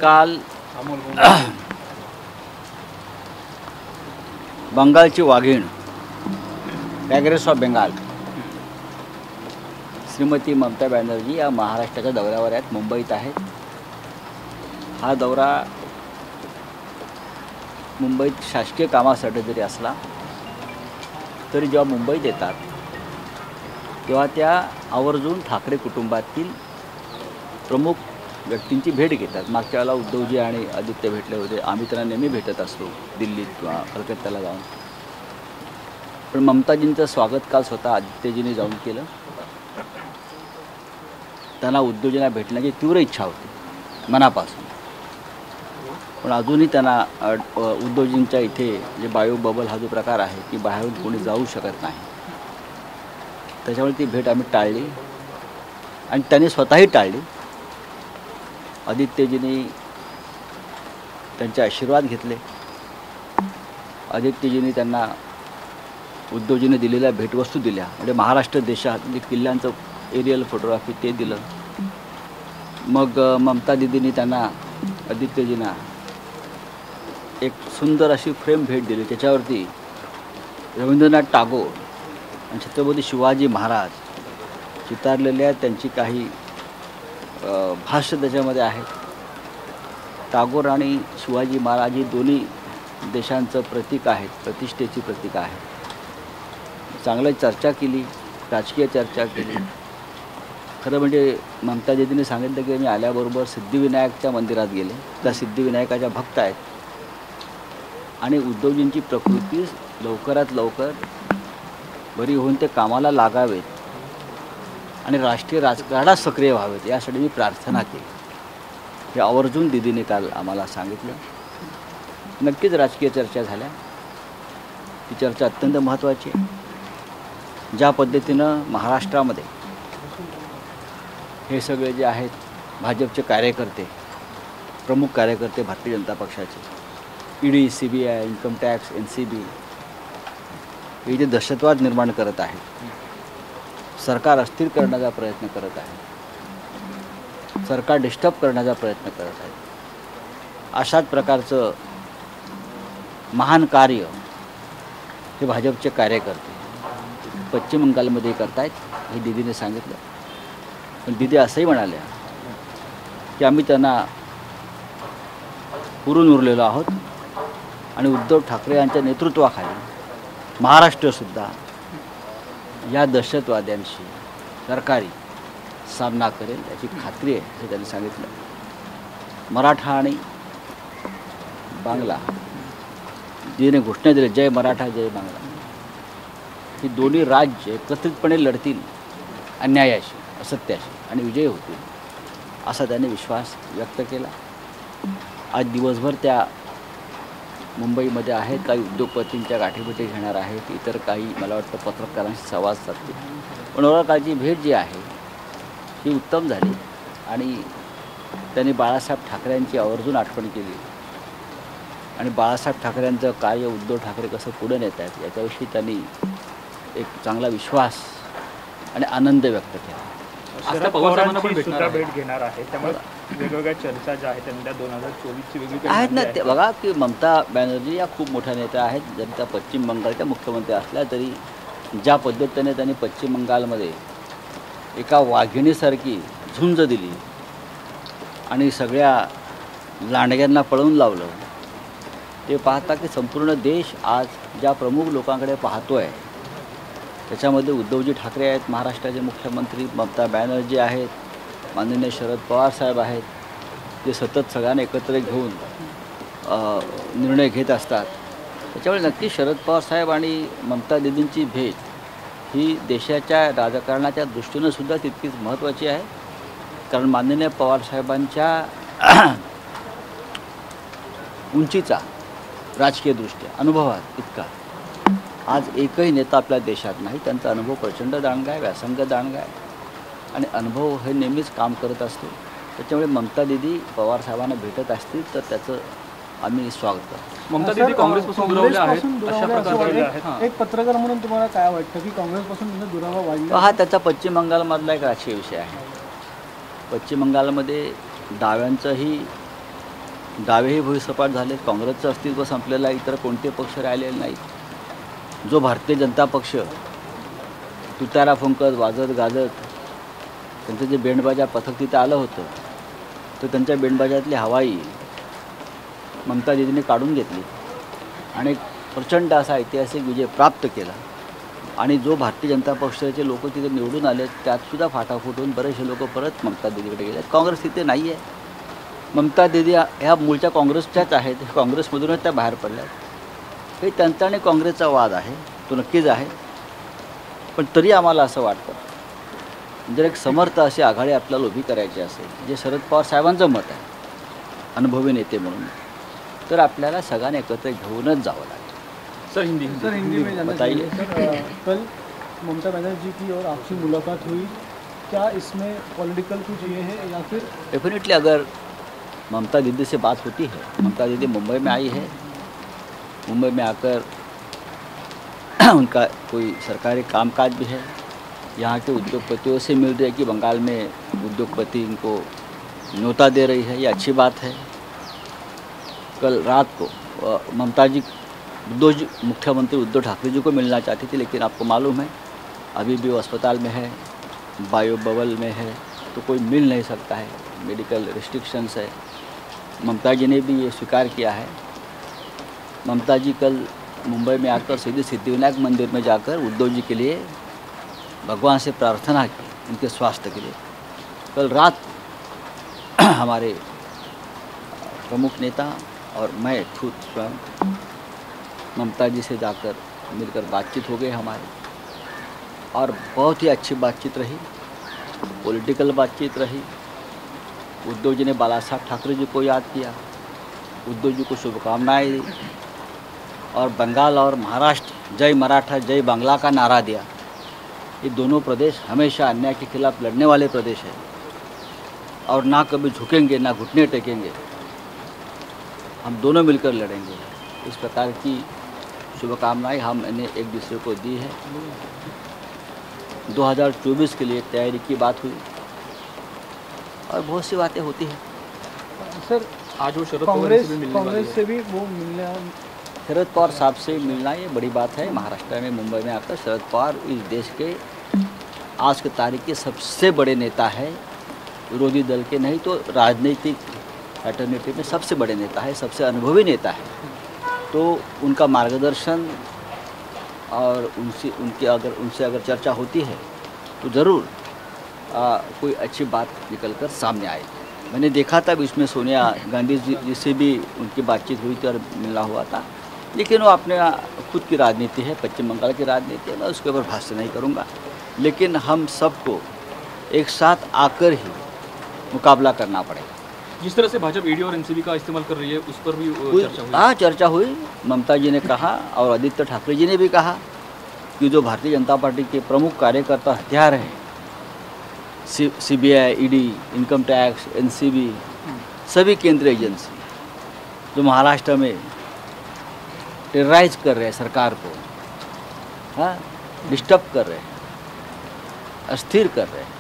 काल बंगालची वाघीण tigress of Bengal Shrimati Mamata Banerjee या महाराष्ट्राच्या दौऱ्यावर आहेत, मुंबईत आहेत. हा दौरा मुंबईत शासकीय कामासाठी जरी असला तरी जेव्हा मुंबईत येतात तेव्हा त्या आवर्जून ठाकरे कुटुंबातील प्रमुख व्यक्तींची भेट घेतात. मागच्या वेळेला उद्धवजी आणि आदित्य भेटले होते. आम्ही त्यांना नेहमी भेटत असतो दिल्लीत किंवा कलकत्त्याला जाऊन. पण ममताजींचं स्वागत काल स्वतः आदित्यजींनी जाऊन केलं. त्यांना उद्धवजींना भेटण्याची तीव्र इच्छा होती मनापासून. पण अजूनही त्यांना उद्धवजींच्या इथे जे बायो बबल हा जो प्रकार आहे की बाहेरून कोणी जाऊ शकत नाही, त्याच्यामुळे ती भेट आम्ही टाळली आणि त्यांनी स्वतःही टाळली. आदित्यजींनी त्यांचे आशीर्वाद घेतले. आदित्यजींनी त्यांना उद्धवजींनी दिलेल्या भेटवस्तू दिल्या. म्हणजे महाराष्ट्र देशात जे किल्ल्यांचं एरियल फोटोग्राफी ते दिलं. मग ममता दिदींनी त्यांना आदित्यजींना एक सुंदर अशी फ्रेम भेट दिली. त्याच्यावरती रवींद्रनाथ टागोर आणि छत्रपती शिवाजी महाराज चितारलेले आहेत. त्यांची काही भाष्य त्याच्यामध्ये आहेत. टागोर आणि शिवाजी महाराज ही दोन्ही देशांचं प्रतीक आहेत, प्रतिष्ठेची प्रतीक आहेत. चांगलं चर्चा केली, राजकीय चर्चा केली. खरं म्हणजे ममता दीदींनी सांगितलं की मी आल्याबरोबर सिद्धिविनायकच्या मंदिरात गेले. त्या सिद्धिविनायकाच्या भक्त आहेत आणि उद्धवजींची प्रकृती लवकरात लवकर बरी होऊन ते कामाला लागावेत आणि राष्ट्रीय राजकारणात सक्रिय व्हावेत यासाठी मी प्रार्थना केली. हे आवर्जून दीदीने काल आम्हाला सांगितलं. नक्कीच राजकीय चर्चा झाल्या. ती चर्चा अत्यंत महत्त्वाची आहे. ज्या पद्धतीनं महाराष्ट्रामध्ये हे सगळे जे आहेत भाजपचे कार्यकर्ते, प्रमुख कार्यकर्ते भारतीय जनता पक्षाचे, ED, CBI, income tax, NCB हे जे दहशतवाद निर्माण करत आहेत, सरकार अस्थिर करण्याचा प्रयत्न करत आहे, सरकार डिस्टर्ब करण्याचा प्रयत्न करत आहे, अशाच प्रकारचं महान कार्य हे भाजपचे कार्यकर्ते पश्चिम बंगालमध्ये करतायत हे दीदीने सांगितलं. पण दीदी असंही म्हणाल्या की आम्ही त्यांना पुरून उरलेलो आहोत आणि उद्धव ठाकरे यांच्या नेतृत्वाखाली महाराष्ट्रसुद्धा या दहशतवाद्यांशी सरकारी सामना करेल याची खात्री आहे असं त्यांनी सांगितलं. मराठा आणि बांगला जिने घोषणा दिली जय मराठा जय बांगला, ही दोन्ही राज्य एकत्रितपणे लढतील अन्यायाशी, असत्याशी आणि विजयी होतील असा त्यांनी विश्वास व्यक्त केला. आज दिवसभर त्या मुंबईमध्ये आहेत. काही उद्योगपतींच्या गाठीभेटी घेणार आहेत, इतर काही मला वाटतं पत्रकारांशी संवाद साधतील. पण ओळखाची भेट जी आहे ही उत्तम झाली आणि त्यांनी बाळासाहेब ठाकरेंची आवर्जून आठवण केली आणि बाळासाहेब ठाकरेंचं कार्य उद्धव ठाकरे कसं पुढे नेत आहेत याच्याविषयी त्यांनी एक चांगला विश्वास आणि आनंद व्यक्त केला. शरद पवारांना पण भेट घेणार आहे, त्यामुळे वेगवेगळ्या चर्चा ज्या आहेत त्या 2024ची वेगळी आहेत ना. ते बघा की ममता बॅनर्जी या खूप मोठ्या नेत्या आहेत. जरी त्या पश्चिम बंगालच्या मुख्यमंत्री असल्या तरी ज्या पद्धतीने त्यांनी पश्चिम बंगालमध्ये एका वाघिणीसारखी झुंज दिली आणि सगळ्या लांडग्यांना पळवून लावलं, ते पाहता की संपूर्ण देश आज ज्या प्रमुख लोकांकडे पाहतो आहे त्याच्यामध्ये उद्धवजी ठाकरे आहेत, महाराष्ट्राचे मुख्यमंत्री, ममता बॅनर्जी आहेत, माननीय शरद पवार साहेब आहेत, जे सतत सगळ्यांना एकत्र घेऊन निर्णय घेत असतात. त्याच्यामुळे नक्की शरद पवार साहेब आणि ममता दीदींची भेट ही देशाच्या राजकारणाच्या दृष्टीनं सुद्धा तितकीच महत्त्वाची आहे. कारण माननीय पवार साहेबांच्या उंचीचा राजकीयदृष्ट्या अनुभवात इतका आज एकही नेता आपल्या देशात नाही. त्यांचा अनुभव प्रचंड दांडगा आहे, व्यासंग दांडगा आहे आणि अनुभव हे नेहमीच काम करत असतो. त्याच्यामुळे ममता दीदी पवार साहेबांना भेटत असतील तर त्याचं आम्ही स्वागत करतो. ममता दीदी काँग्रेसपासून दुरावल्या आहेत अशा प्रकारे एक पत्रकार म्हणून तुम्हाला काय वाटतं की काँग्रेसपासून त्यांचा दुरावा वाढला? हा त्याचा पश्चिम बंगालमधला एक राजकीय विषय आहे. पश्चिम बंगालमध्ये डाव्यांचंही डावेही भुईसपाट झाले, काँग्रेसचं अस्तित्व संपलेलं आहे, इतर कोणते पक्ष राहिलेले नाहीत. जो भारतीय जनता पक्ष तुतारा फुंकत वाजत गाजत त्यांचं जे बेंडबाजा पथक तिथं आलं होतं, तर त्यांच्या बेंडबाजातली हवाई ममता दीदीने काढून घेतली आणि एक प्रचंड असा ऐतिहासिक विजय प्राप्त केला. आणि जो भारतीय जनता पक्षाचे लोक तिथे निवडून आले त्यातसुद्धा फाटाफूट होऊन बरेचसे लोक परत ममता दीदीकडे गेले. काँग्रेस तिथे नाही आहे. ममता दीदी ह्या मूळच्या काँग्रेसच्याच आहेत, काँग्रेसमधूनच त्या बाहेर पडल्या. हे त्यांचा आणि काँग्रेसचा वाद आहे, तो नक्कीच आहे. पण तरी आम्हाला असं वाटतं जर एक समर्थ अशी आघाडी आपल्याला उभी करायची असेल, जे शरद पवार साहेबांचं मत आहे अनुभवी नेते म्हणून, तर आपल्याला सगळ्यांना एकत्र घेऊनच जावं लागेल. सर हिंदी में जाना बताइए. चाहिए. सर कल ममता बनर्जी की और आपकी मुलाकात हुई, क्या इसमें पॉलिटिकल कुछ ये है या फिर? डेफिनेटली अगर ममता दीदी से बात होती है, ममता दीदी मुंबई में आई है, मुंबई में आकर उनका कोई सरकारी कामकाज भी है, यहाँ के उद्योगपतियों से मिल रही है कि बंगाल में उद्योगपति इनको न्योता दे रही है, ये अच्छी बात है. कल रात को ममता जी मुख्यमंत्री उद्धव ठाकरे जी को मिलना चाहती थी, लेकिन आपको मालूम है अभी भी वो अस्पताल में है, बायो बबल में है, तो कोई मिल नहीं सकता है, मेडिकल रिस्ट्रिक्शंस है. ममता जी ने भी ये स्वीकार किया है. ममता जी कल मुंबई में आकर सीधे सिद्धिविनायक मंदिर में जाकर उद्धव जी के लिए भगवान से प्रार्थना की, उनके स्वास्थ्य के लिए. कल रात हमारे प्रमुख नेता और मैं खुद स्वयं ममता जी से जाकर मिलकर बातचीत हो गई हमारी, और बहुत ही अच्छी बातचीत रही, पॉलिटिकल बातचीत रही. उद्धव जी ने बाला साहब ठाकरे जी को याद किया, उद्धव जी को शुभकामनाएं दी, और बंगाल और महाराष्ट्र जय मराठा जय बांग्ला का नारा दिया. ये दोनों प्रदेश हमेशा अन्याय के खिलाफ लड़ने वाले प्रदेश हैं और ना कभी झुकेंगे ना घुटने टेकेंगे. हम दोनों मिलकर लड़ेंगे. इस प्रकार की शुभकामनाएं हमने एक दूसरे को दी है. 2024 के लिए तैयारी की बात हुई और बहुत सी बातें होती हैं. सर आज वो शरद पवार से भी मिलने वाले कांग्रेस हैं. से भी वो मिलने शरद पवार साहब से मिलना ये बड़ी बात है. महाराष्ट्र में मुंबई में आकर शरद पवार इस देश के आज की तारीख के सबसे बड़े नेता है. विरोधी दल के नहीं तो राजनीतिक अल्टरनेटिव में सबसे बड़े नेता है, सबसे अनुभवी नेता है. तो उनका मार्गदर्शन और उनसे अगर चर्चा होती है तो ज़रूर कोई अच्छी बात निकलकर सामने आएगी. मैंने देखा था इसमें सोनिया गांधी जी से भी उनकी बातचीत हुई थी और मिलना हुआ था, लेकिन वो अपने खुद की राजनीति है, पश्चिम बंगाल की राजनीति है, मैं उसके ऊपर भाष्य नहीं करूँगा. लेकिन हम सबको एक साथ आकर ही मुकाबला करना पड़ेगा. जिस तरह से भाजपा ईडी और एनसीबी का इस्तेमाल कर रही है उस पर भी चर्चा हुई. हाँ, चर्चा हुई. ममता जी ने कहा और आदित्य ठाकरे जी ने भी कहा कि जो भारतीय जनता पार्टी के प्रमुख कार्यकर्ता हथियार हैं, CBI, ED, income tax, NCB, सभी केंद्रीय एजेंसी जो महाराष्ट्र में टेरराइज कर रहे हैं सरकार को, हाँ, डिस्टर्ब कर रहे हैं, अस्थिर कर रहे हैं,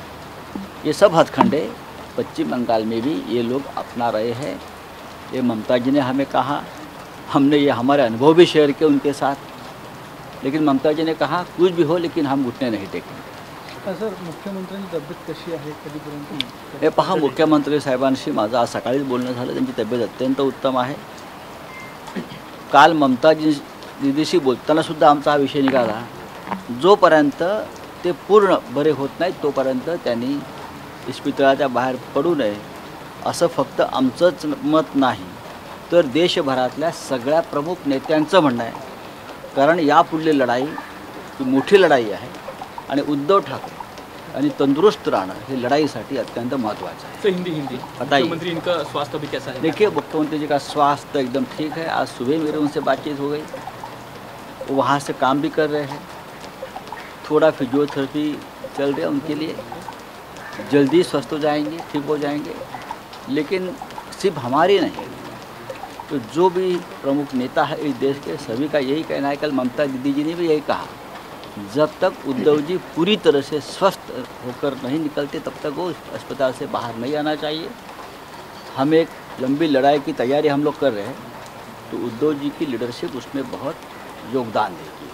ये सब हथकंडे पश्चिम बंगाल में भी ये लोग अपना रहे हैं. ये ममता जी ने हमें कहा, हमने ये हमारे अनुभव भी शेयर किए उनके साथ. लेकिन ममता जी ने कहा कुछ भी हो लेकिन हम घुटने नहीं टेकेंगे. सर मुख्यमंत्र्यांची तब्येत कशी आहे कधीपर्यंत? हे पहा, मुख्यमंत्री साहेबांशी माझं आज सकाळीच बोलणं झालं. त्यांची तब्येत अत्यंत उत्तम आहे. काल ममता दीदीशी बोलतानासुद्धा आमचा हा विषय निघाला. जोपर्यंत ते पूर्ण बरे होत नाहीत तोपर्यंत त्यांनी इस्पितळाच्या बाहेर पडू नये असं फक्त आमचंच मत नाही तर देशभरातल्या सगळ्या प्रमुख नेत्यांचं म्हणणं आहे. कारण यापुढली लढाई ही मोठी लढाई आहे आणि उद्धव ठाकरे आणि तंदुरुस्त राहणं हे लढाईसाठी अत्यंत महत्त्वाचं है. सर हिंदी बताइए. मुख्यमंत्री इनका स्वास्थ्य अभी कैसा है? देखिए, मुख्यमंत्री जी का स्वास्थ्य एकदम ठीक है. आज सुबह मेरे उनसे बातचीत हो गई. वो वहाँ से काम भी कर रहे हैं. थोड़ा फिजियोथेरेपी चल रहा है उनके लिए. जल्दी स्वस्थ हो जाएंगे, ठीक हो जाएंगे. लेकिन सिर्फ हमारी नहीं, तो जो भी प्रमुख नेता है इस देश के सभी का यही कहना है. कल ममता दीदी जी ने भी यही कहा, जब तक उद्धव जी पूरी तरह से स्वस्थ होकर नहीं निकलते तब तक वो अस्पताल से बाहर नहीं आना चाहिए. हम एक लंबी लड़ाई की तैयारी हम लोग कर रहे हैं, तो उद्धव जी की लीडरशिप उसमें बहुत योगदान देगी।